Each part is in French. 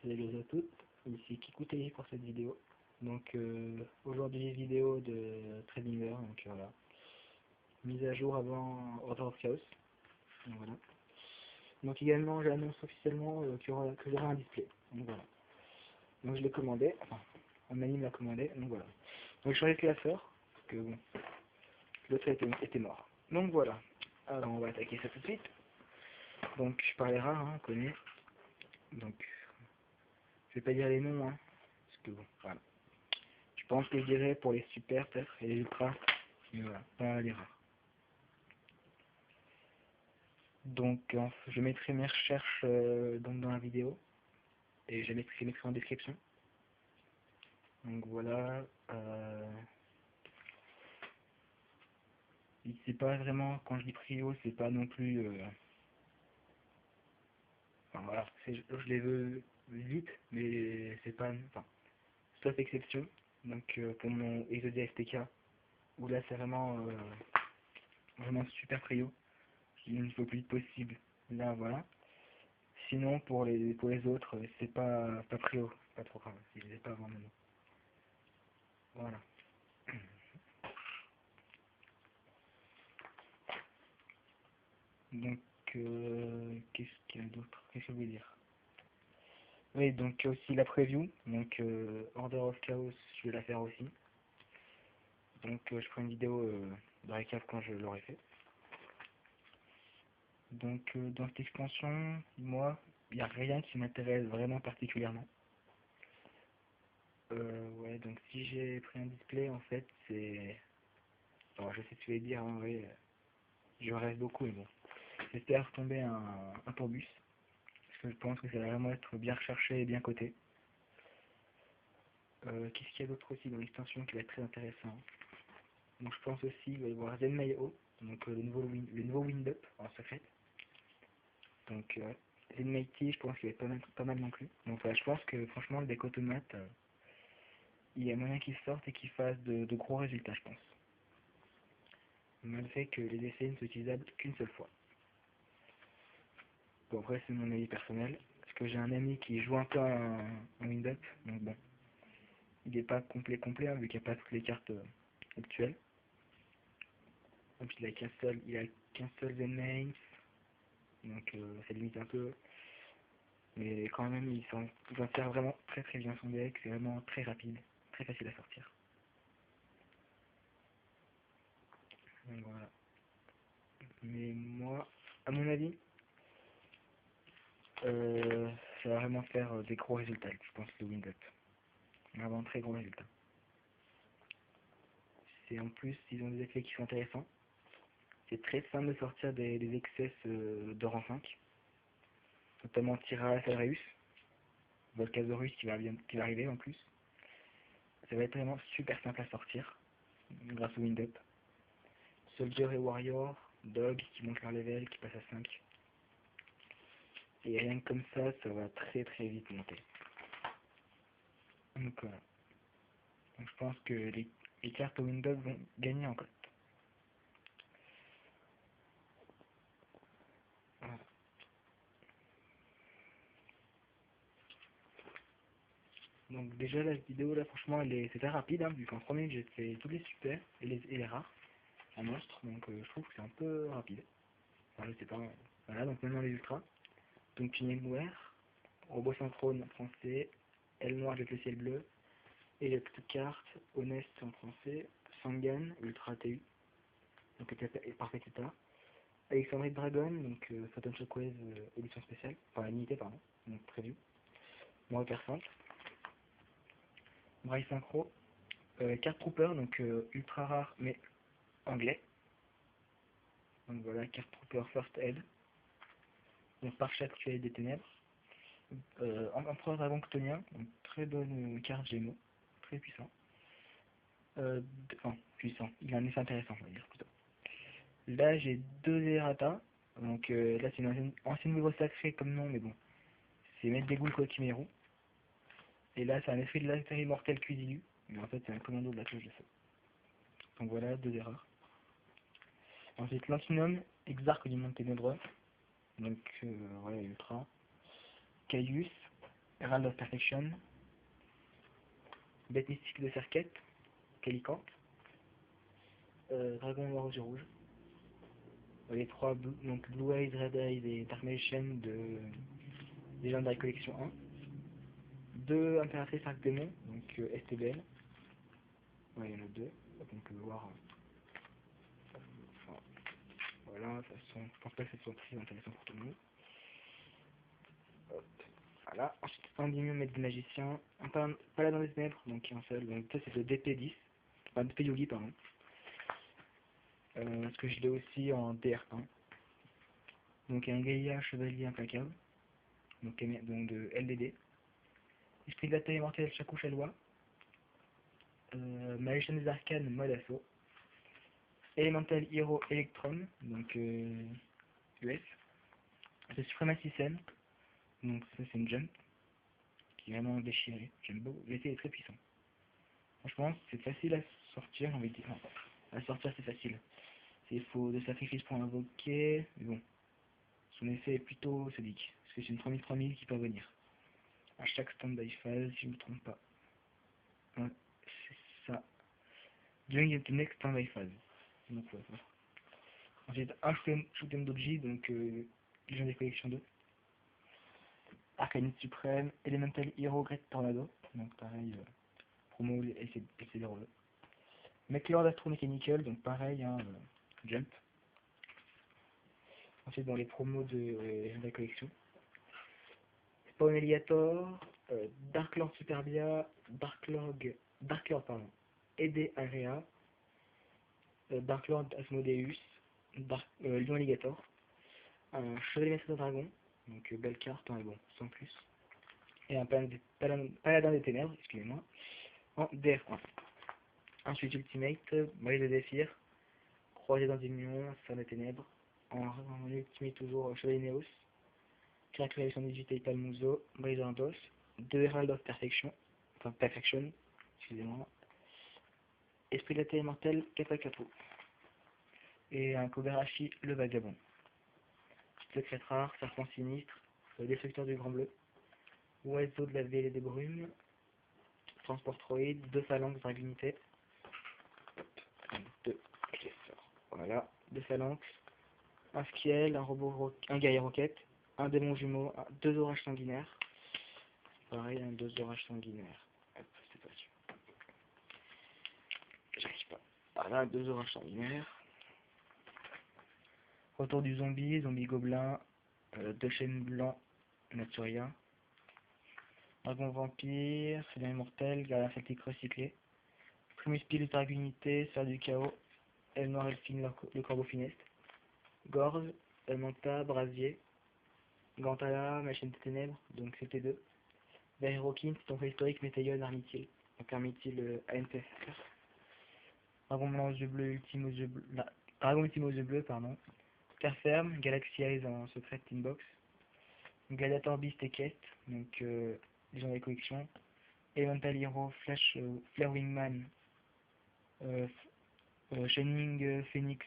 Salut à toutes, ici Kikoutei pour cette vidéo. Donc aujourd'hui vidéo de Tradinger, donc voilà. Mise à jour avant Order of Chaos. Donc voilà. Donc également j'annonce officiellement que j'aurai un display. Donc voilà. Donc je l'ai commandé, enfin Anonyme l'a commandé, donc voilà. Donc je change de classeur, parce que bon, l'autre était mort. Donc voilà. Alors on va attaquer ça tout de suite. Donc je parle rare, hein, connu. Donc je vais pas dire les noms, hein, parce que bon, voilà. Je pense que je dirais pour les super peut-être et les ultras, mais voilà, pas les rares. Donc je mettrai mes recherches donc dans la vidéo et je les mettrai en description. Donc voilà, c'est pas vraiment, quand je dis prio, c'est pas non plus, enfin voilà, je les veux vite, mais c'est pas, enfin, sauf exception. Donc pour mon Exodia STK, où là c'est vraiment super prio, il me faut le plus vite possible. Là voilà. Sinon pour les autres, c'est pas prio, pas trop grave, je les ai pas avant maintenant. Voilà. Donc qu'est-ce qu'il y a d'autre? Qu'est-ce que je voulais dire? Oui, donc aussi la preview, donc Order of Chaos, je vais la faire aussi. Donc je ferai une vidéo de récap quand je l'aurai fait. Donc dans cette expansion, moi, il n'y a rien qui m'intéresse vraiment particulièrement. Ouais, donc si j'ai pris un display, en fait, c'est... Alors je sais ce que tu vas dire, en vrai, je rêve beaucoup, mais bon. J'espère tomber un tourbus, parce que je pense que ça va vraiment être bien recherché et bien coté. Qu'est-ce qu'il y a d'autre aussi dans l'extension qui va être très intéressant? Donc je pense aussi qu'il va y avoir Zenmaio, donc le nouveau Wind-Up en secret. Donc Zenmaity, je pense qu'il va être pas mal non plus. Donc voilà, je pense que franchement le deck automate, il y a moyen qu'il sorte et qu'il fasse de gros résultats, je pense. Malgré que les essais ne sont utilisables qu'une seule fois. Bon après c'est mon avis personnel, parce que j'ai un ami qui joue un peu en Wind-Up, donc bon. Il n'est pas complet, hein, vu qu'il n'y a pas toutes les cartes actuelles. Donc il a qu'un seul Zenmain, donc ça limite un peu. Mais quand même, il s'en sert vraiment très bien son deck, c'est vraiment très rapide, très facile à sortir. Donc voilà. Mais moi, à mon avis, ça va vraiment faire des gros résultats, je pense, le Wind Up. Vraiment très gros résultats. C'est en plus, ils ont des effets qui sont intéressants. C'est très simple de sortir des excès de rang 5, notamment Tyrael Alreus, Volcasaurus qui va arriver en plus. Ça va être vraiment super simple à sortir grâce au Wind Up. Soldier et Warrior, Dog qui monte leur level, qui passe à 5. Et rien que comme ça va très vite monter. Donc voilà. Donc je pense que les cartes au Wind Up vont gagner en cote. Voilà. Donc déjà la vidéo là franchement c'était rapide hein, vu qu'en 3 minutes j'ai fait tous les super et les rares en monstre, donc je trouve que c'est un peu rapide. Enfin je sais pas. Voilà, donc maintenant les ultras. Donc Pingueware, Robot Synchrone en français, Elle Noire avec le ciel bleu, et les petites cartes Honest en français, Sangan, Ultra TU, donc parfait état. Alexandric Dragon, donc Phantom Shockwave édition spéciale, enfin limitée pardon, donc prévu. Moi hyper simple. Braille Synchro, Card Trooper, donc ultra rare mais anglais. Donc voilà, Card Trooper First Aid. Donc par chaque tuile des ténèbres. Empereur Dragon Ctonien, donc très bonne carte Gémeaux, très puissant. Enfin, puissant, il a un effet intéressant, on va dire plutôt. Là j'ai deux errata, donc là c'est une ancienne niveau sacré comme nom, mais bon, c'est mettre des goules Kokimeru. Et là c'est un esprit de l'alter immortel Cuisilu, mais en fait c'est un commando de la cloche de feu. Donc voilà, deux erreurs. Ensuite Lantinum, Exarque du Monde Ténébreux, donc voilà, ultra. Caius, Herald of Perfection, Bête Mystique de Serquette, Calicante, Dragon Noir aux yeux rouges, les trois donc Blue Eyes, Red Eyes et Dark Magician de Legendary Collection 1, 2 Impératrice Arc Démon, donc STBL, ouais, il y en a 2, donc on peut voir, enfin, voilà, de toute façon, je pense pas que ce soit très intéressant pour tout le monde. Hop. Voilà, ensuite Endymion, Maître des Magiciens, un Paladin des Ténèbres, donc un seul, donc ça c'est le DP10, enfin DP Yogi pardon, parce que je l'ai aussi en DR1, donc un Gaïa Chevalier Implacable, donc de LDD, Esprit de la Taille Immortelle Chakou Chalois, Magician des Arcanes Mode Assaut, Elemental Hero Electron, donc US, c'est Supremacy Sen, donc ça c'est une jump, qui est vraiment déchirée, j'aime beaucoup, l'effet est très puissant. Franchement, c'est facile à sortir, j'ai envie de dire. Non, à sortir, c'est facile. Il faut de sacrifice pour invoquer, mais bon, son effet est plutôt sadique, parce que c'est une 3000-3000 qui peut venir. À chaque stand-by phase, si je ne me trompe pas. Ouais, c'est ça. During the next stand-by phase. Donc, ouais, voilà. Ensuite, un Shoot'em Doji, donc Légion des collections 2. Arcanite Suprême, Elemental Hero Great Tornado, donc pareil, promo et c'est des rôles. Mechlord Astro-Mechanical, donc pareil, hein, jump. Ensuite, dans les promos de la collection, Spawn Alligator, Dark Lord Superbia, Dark Lord pardon, Ede Area, Dark Lord Asmodeus, Lion Alligator, un Chevalier Maître de Dragon, donc belle carte, hein, bon, sans plus, et un Paladin des Ténèbres, excusez-moi, en DF1. Ensuite, Ultimate, Brise de Zephyr, Croisé d'Endymion, Sphère des Ténèbres, en Ultimate toujours Chevalier Néos, Créature 118 et Palmuzo, Briseur d'Os, 2 Herald of Perfection, excusez-moi, Esprit de la Terre Immortelle, Katakapo, et un Kobarashi, le Vagabond. Secret rare, Serpent Sinistre, Destructeur du Grand Bleu, Oiseau de la Vallée des Brumes, Transportroid, 2 Phalanx Dragunité, 2, je les sors, voilà, 2 Phalanx, un Skiel, un guerrier roquette, un démon jumeau, 2 orages sanguinaires, pareil, 2 orages sanguinaires, hop, c'est pas sûr, j'arrive pas, voilà, 2 orages sanguinaires, Retour du zombie, zombie gobelin, 2 chaînes blancs, naturien, dragon vampire, félin immortel, gardien celtique recyclé, Primus Pilus Dragunité, sphère du chaos, aile noire elfine, le corbeau funeste, gorge, Manta, brasier, Gantala, machine des ténèbres, donc CT2, Verherokin, c'est ton fait historique, Métaïon, Armithil, donc Armithil ANPFR, Dragon blanc aux yeux bleus, ultime aux yeux bleus, Dragon ultime aux yeux bleus, pardon, Terre ferme, Galaxy Eyes en secret inbox, Gladiator Beast et Quest, donc les gens des collections, Elemental Hero, Flash, Flare Wingman, Shining Phoenix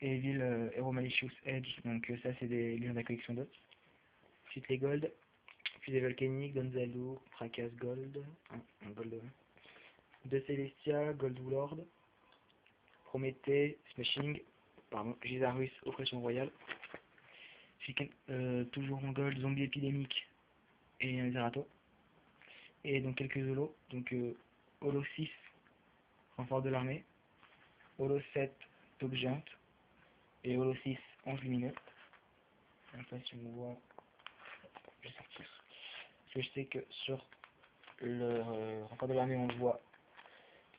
et Evil Hero Malicious Edge, donc ça c'est des liens de la collection 2. Ensuite les Gold, Fusée Volcanique, Gonzalo, Fracas Gold, un Gold, 2 Celestia, Gold Lord, Prométhée, Smashing, pardon, Gisarus, Oppression Royale, toujours en Gold, Zombie Épidémique et Zerato. Et donc quelques holos, donc Holo 6, renfort de l'armée, Holo 7, Taupe géante, et Holo 6, Ange lumineux. Je ne sais pas si on voit, je vais sortir. Parce que je sais que sur le renfort de l'armée on le voit,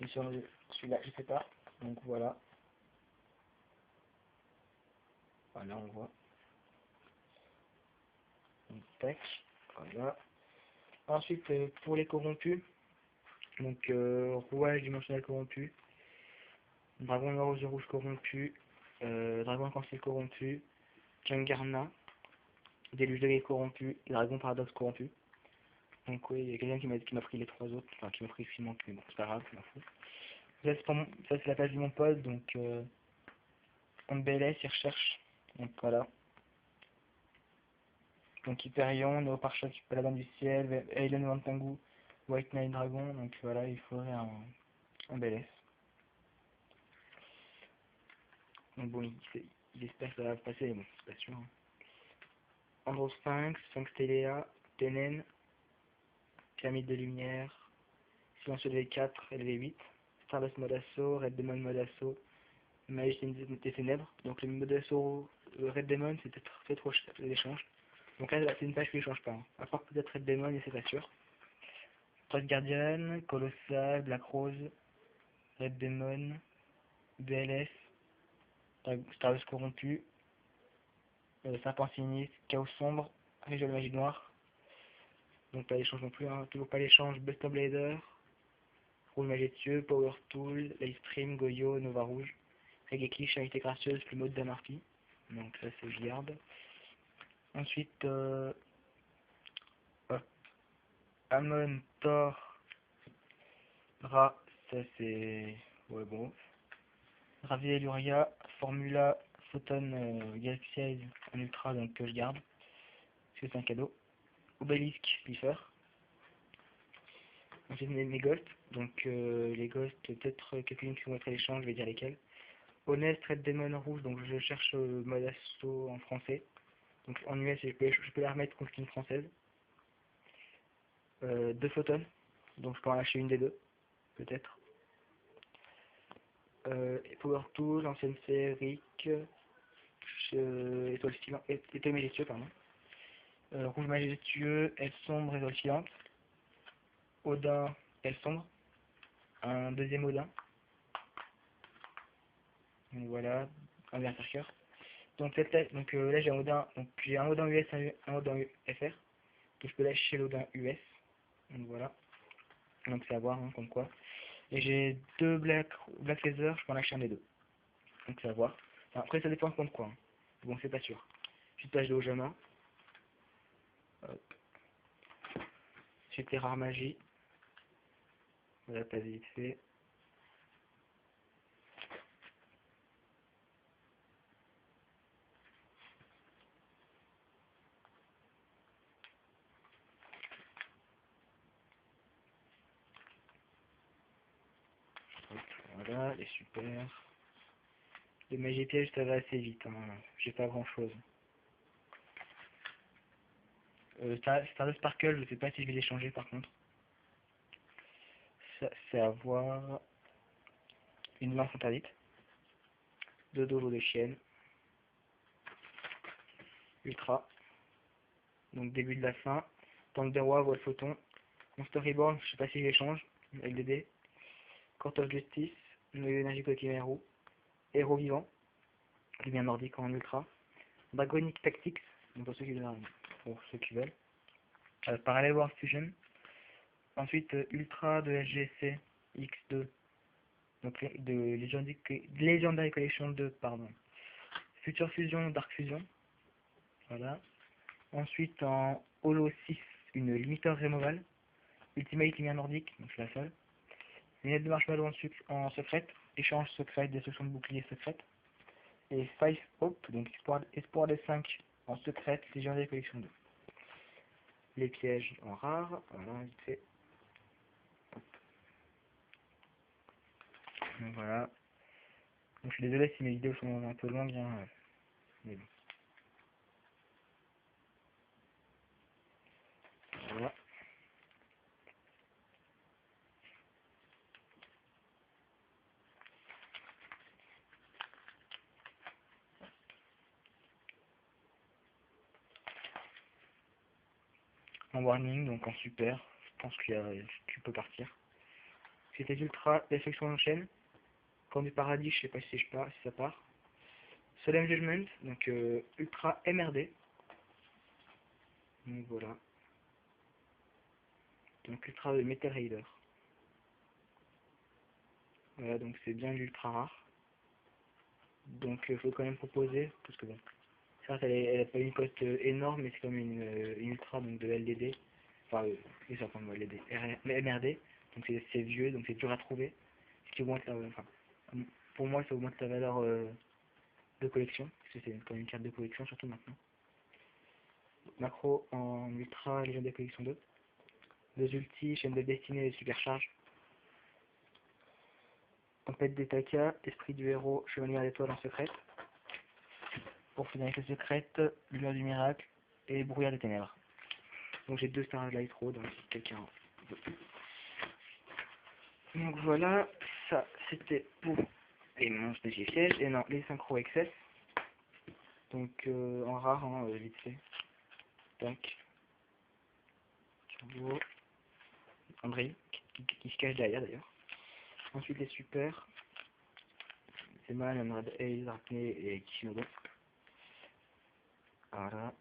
et sur celui-là je sais pas, donc voilà. Voilà on voit. Donc, tac, voilà. Ensuite pour les corrompus, donc rouage dimensionnel corrompu, dragon noir aux yeux rouges corrompu, dragon arc-en-ciel corrompu, Jangarna, déluge de guerre corrompu, dragon paradoxe corrompu. Donc oui, il y a quelqu'un qui m'a pris les 3 autres, enfin qui m'a pris ce qui manque, mais bon c'est pas grave, je m'en fous. Ça c'est la page de mon poste, donc on BLS, il recherche, donc voilà. Donc Hyperion, Néo Pare-Choc, Paladin du Ciel, Alien Wantangu, White Knight Dragon, donc voilà, il faudrait un bel S. Donc bon, il espère que ça va passer, mais bon, c'est pas sûr. Androsphinx, Sphinx Telea, Tenen, Pyramide de Lumière, Silencieux de V4, LV8, Stardust mode assaut, Red Demon mode assaut, Magicien des Ténèbres. Donc le mode assaut Red Demon, c'est peut-être fait trop cher l'échange. Donc là, c'est une page qui ne change pas. Hein. À part peut-être Red Demon, et c'est pas sûr. Red Guardian, Colossal, Black Rose, Red Demon, BLS, Stardust corrompu, Serpent sinistre, Chaos sombre, Région de magie noire. Donc pas l'échange non plus, hein. Toujours pas l'échange, Buster Blader, Rouge majestueux, Power Tool, Livestream, Goyo, Nova Rouge, Regeki, Charité gracieuse, Plumeau de Damarty. Donc ça c'est je garde. Ensuite, Amon, Thor, Ra, ça c'est... Ouais bon. Ravier Luria, Formula, Photon, Galaxy Eyes en ultra, donc que je garde. Parce que c'est un cadeau. Obélisque, Spiffer. Ensuite mes ghosts. Donc les ghosts, peut-être quelques-unes qui vont être à l'échange, je vais dire lesquels. Honest, Red Demon rouge, donc je cherche mode assaut en français. Donc en US, je peux la remettre contre une française. Deux photons, donc je peux en lâcher une des deux, peut-être. Power Tool, ancienne série, étoile majestueux, pardon. Rouge majestueux, aile sombre, étoile filante. Odin, aile sombre. Un deuxième Odin. Donc voilà, un berserker. Donc, là j'ai un Odin, donc j'ai un Odin US, un Odin FR. Donc je peux lâcher l'Odin US. Donc voilà. Donc c'est à voir, hein, comme quoi. Et j'ai deux Black Laser, je peux en lâcher un des deux. Donc c'est à voir. Enfin, après ça dépend contre quoi. Hein. Bon c'est pas sûr. Petite page de Ojama. C'était rare magie. Voilà, pas vite fait. Voilà, les super. Les magie piège ça va assez vite. Hein. J'ai pas grand chose. Stardust Sparkle, je sais pas si je vais les changer par contre. C'est à voir. Une lance interdite. Deux dojos de chienne. Ultra. Donc début de la fin. Tank des rois, voile photon. Monster Reborn, je sais pas si je les change. LDD. Court of Justice. Énergie Kokimeru. Héros vivant. Lumière nordique en ultra. Dragonic Tactics. Donc pour ceux qui veulent. Parallel World Fusion. Ensuite Ultra de SGC X2. Donc de Legendary Collection 2, pardon. Future Fusion, Dark Fusion. Voilà. Ensuite en Holo 6, une Limiter Removal. Ultimate Lumière nordique, donc c'est la seule. Lunette de marshmallow en secrète. Échange secret, destruction de bouclier secrète. Et Five Hope, donc espoir des 5 en secrète, Legendary Collection 2. Les pièges en rare, voilà, vite fait. Donc voilà. Donc je suis désolé si mes vidéos sont un peu longues, hein, mais bon. Voilà. En warning, donc en super, je pense que tu peux partir. C'était ultra, la section en chaîne. Quand du paradis, je sais pas si ça part. Solemn Judgment, donc ultra MRD. Donc voilà. Donc ultra de Metal Raider. Voilà, donc c'est bien l'ultra rare. Donc il faut quand même proposer, parce que bon, certes elle a pas une cote énorme, mais c'est comme une ultra donc de LDD. Enfin, oui, ça prend LDD. MRD, donc c'est vieux, donc c'est dur à trouver. Ce qui augmente enfin, pour moi ça augmente la valeur de collection, parce que c'est comme une carte de collection surtout maintenant. Macro en ultra, Légion des collections 2. 2 ulti, chaîne de destinée et supercharge. Tempête des Taka, esprit du héros, chevalier d'étoile en secrète. Pour finir avec les secrètes, lumière du miracle et brouillard des ténèbres. Donc j'ai 2 Starlight Road, donc si quelqu'un veut. Donc voilà, ça c'était pour les monstres de siège et non, les synchro excess. Donc en rare, hein, vite fait. Tac. Turbo. André, qui se cache derrière d'ailleurs. Ensuite les super. C'est mal, Unred Ace, Arcney et Kishimoto. Voilà.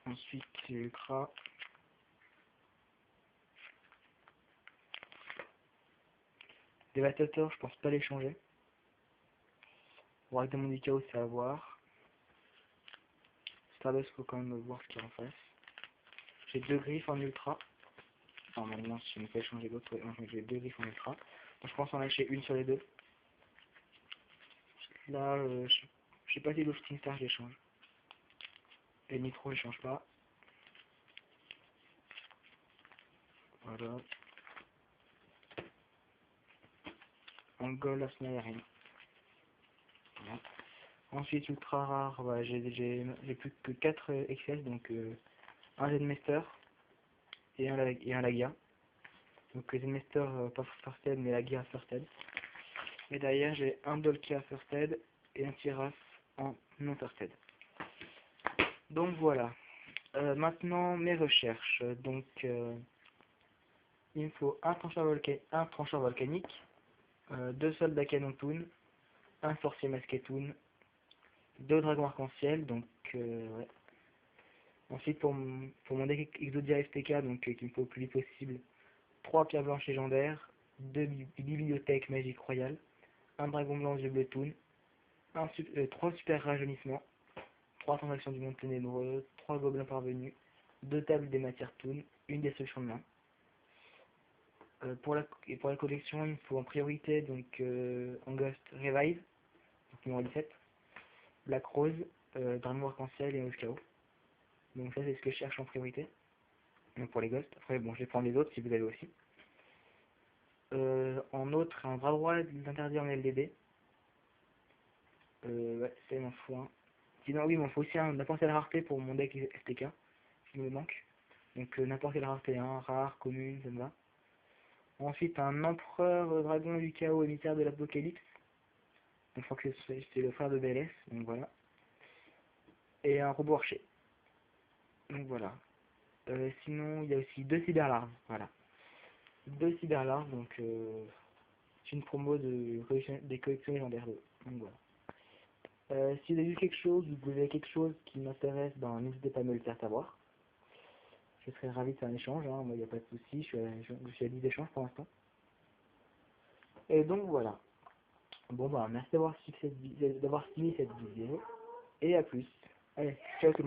Ensuite c'est ultra. Dévastateur, je pense pas les changer. Pour Demon du Chaos, c'est à voir. Stardust, faut quand même voir ce qu'il y a en face. J'ai 2 griffes en ultra. Normalement, si je ne peux changer d'autres, j'ai 2 griffes en ultra. Donc je pense en lâcher une sur les deux. Là, je sais pas si le Shooting Star je les change. Et Nitro, je change pas. Voilà. En gold, la semaine rien. Voilà. Ensuite, ultra rare, bah, j'ai plus que 4 XS, donc un Zenmaster et un Lagia. Donc Zenmaster pas First Aid, mais Lagia First Aid. Et derrière, j'ai un Dolkia First Aid et un Tiras en non First Aid. Donc voilà. Maintenant, mes recherches. Donc, il me faut un trancheur volcanique, 2 soldats canon Toon, un sorcier masqué Toon, 2 dragons arc-en-ciel, donc ouais. Ensuite pour mon deck Exodia FTK, donc qu'il me faut le plus vite possible, 3 pierres blanches légendaires, 2 bibliothèques magiques royales, un dragon blanc yeux bleu Toon, 3 super rajeunissements, 3 transactions du monde ténébreux, 3 gobelins parvenus, 2 tables des matières Toon, une destruction de main. Pour la collection, il me faut en priorité donc Ghost Revive, donc numéro 17, Black Rose, Dragon Arc-en-Ciel et Rose Chaos. Donc ça c'est ce que je cherche en priorité. Donc pour les Ghosts. Après bon je vais prendre les autres si vous avez aussi. En autre, un bras droit d'interdit en LDB. Ouais, ça il m'en faut un. Sinon oui, il m'en faut aussi un n'importe quelle rareté pour mon deck FTK. Il me manque. Donc n'importe quelle rareté, hein, rare, commune, ça me va. Ensuite un empereur dragon du chaos émissaire de l'apocalypse. Donc je crois que c'est le frère de BLS, donc voilà. Et un robot archer. Donc voilà. Sinon il y a aussi 2 cyberlarves, voilà. 2 cyberlarves, donc c'est une promo des collections légendaires 2. Donc voilà. Si vous avez vu quelque chose, ou vous avez quelque chose qui m'intéresse, ben, n'hésitez pas à me le faire savoir. Je serais ravi de faire un échange, hein. Moi il n'y a pas de souci, je suis à 10 échanges pour l'instant. Et donc voilà. Bon bah merci d'avoir suivi cette vidéo, et à plus. Allez, ciao tout le monde.